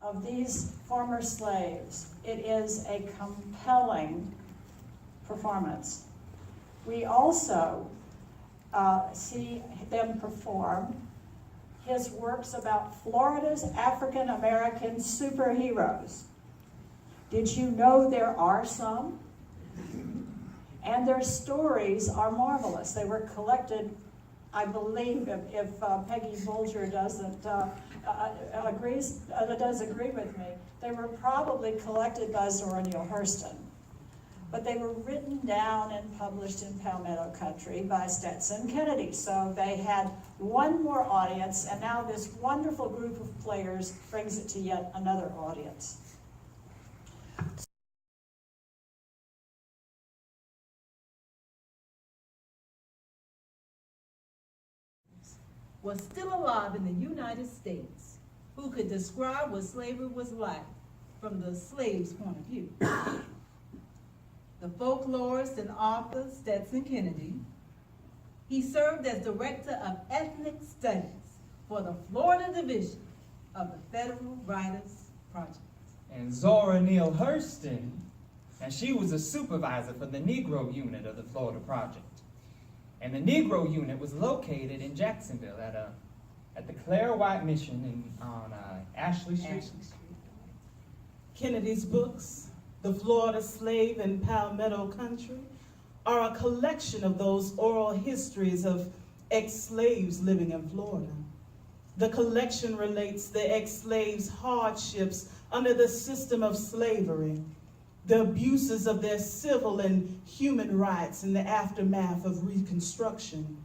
of these former slaves. It is a compelling performance. We also see them perform his works about Florida's African American superheroes. Did you know there are some? And their stories are marvelous. They were collected, I believe, if Peggy Bolger doesn't does agree with me, they were probably collected by Zora Neale Hurston. But they were written down and published in Palmetto Country by Stetson Kennedy. So they had one more audience, and now this wonderful group of players brings it to yet another audience. Was still alive in the United States, who could describe what slavery was like from the slave's point of view. The folklorist and author Stetson Kennedy. He served as Director of Ethnic Studies for the Florida Division of the Federal Writers Project. And Zora Neale Hurston, and she was a supervisor for the Negro unit of the Florida Project. And the Negro unit was located in Jacksonville at the Claire White Mission on Ashley Street. Kennedy's books, The Florida Slave in Palmetto Country, are a collection of those oral histories of ex-slaves living in Florida. The collection relates the ex-slaves' hardships under the system of slavery, the abuses of their civil and human rights in the aftermath of Reconstruction,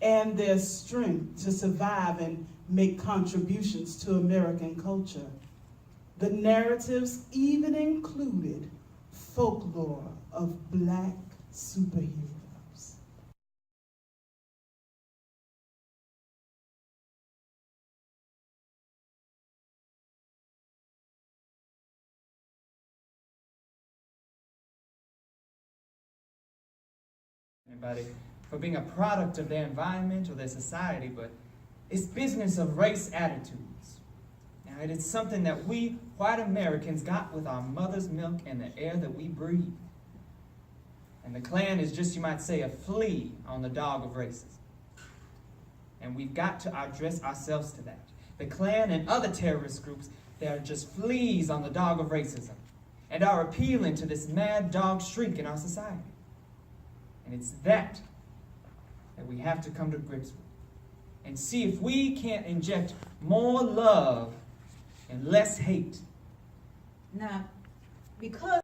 and their strength to survive and make contributions to American culture. The narratives even included folklore of Black superheroes. Anybody for being a product of their environment or their society, but it's business of race attitudes. Now, it is something that we white Americans got with our mother's milk and the air that we breathe. And the Klan is just, you might say, a flea on the dog of racism. And we've got to address ourselves to that. The Klan and other terrorist groups, they are just fleas on the dog of racism and are appealing to this mad dog streak in our society. And it's that we have to come to grips with and see if we can't inject more love and less hate. Now, because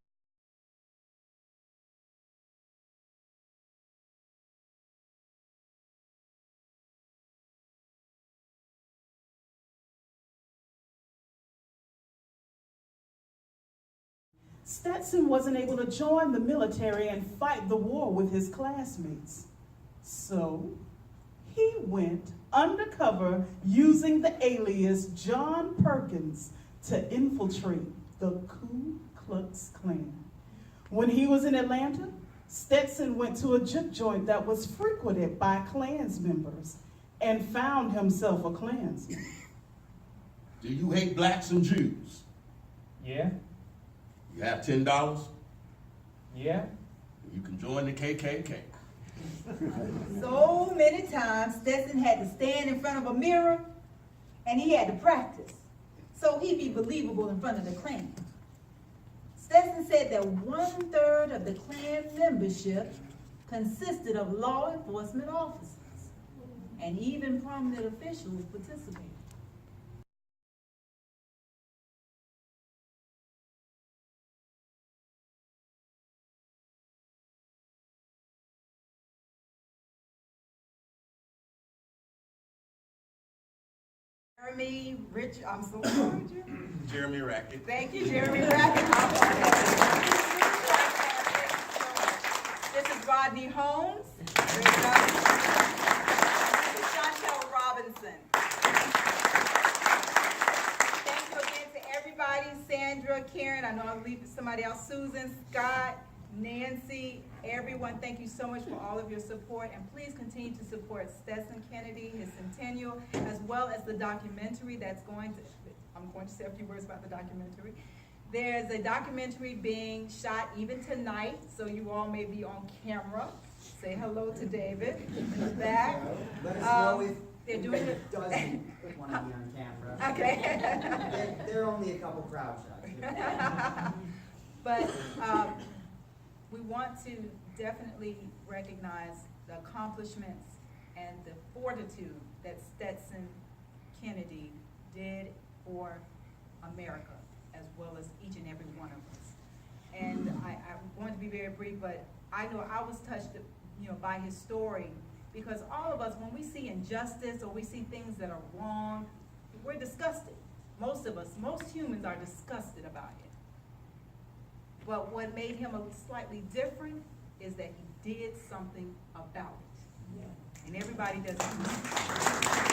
Stetson wasn't able to join the military and fight the war with his classmates. So he went undercover using the alias John Perkins to infiltrate the Ku Klux Klan. When he was in Atlanta, Stetson went to a juke joint that was frequented by Klans members and found himself a Klansman. Do you hate blacks and Jews? Yeah? You have $10? Yeah? You can join the KKK. so many times Stetson had to stand in front of a mirror and he had to practice so he'd be believable in front of the Klan. Stetson said that 1/3 of the Klan membership consisted of law enforcement officers, and even prominent officials participated. I'm so sorry, Jeremy Rackett. Thank you, Jeremy Rackett. This is Rodney Holmes. This is Chantel Robinson. Thank you again to everybody. Sandra, Karen, I know I'm leaving somebody else, Susan, Scott, Nancy, everyone, thank you so much for all of your support, and please continue to support Stetson Kennedy, his centennial, as well as the documentary that's going to, I'm going to say a few words about the documentary. There's a documentary being shot even tonight, so you all may be on camera. Say hello to David in the back. Let us know if They're doing it. doesn't want to be on camera. Okay. They're only a couple crowd shots. But we want to definitely recognize the accomplishments and the fortitude that Stetson Kennedy did for America, as well as each and every one of us. And I'm going to be very brief, but I know I was touched, by his story, because all of us, when we see injustice or we see things that are wrong, we're disgusted. Most of us, most humans are disgusted about it. But what made him slightly different is that he did something about it. And everybody does it.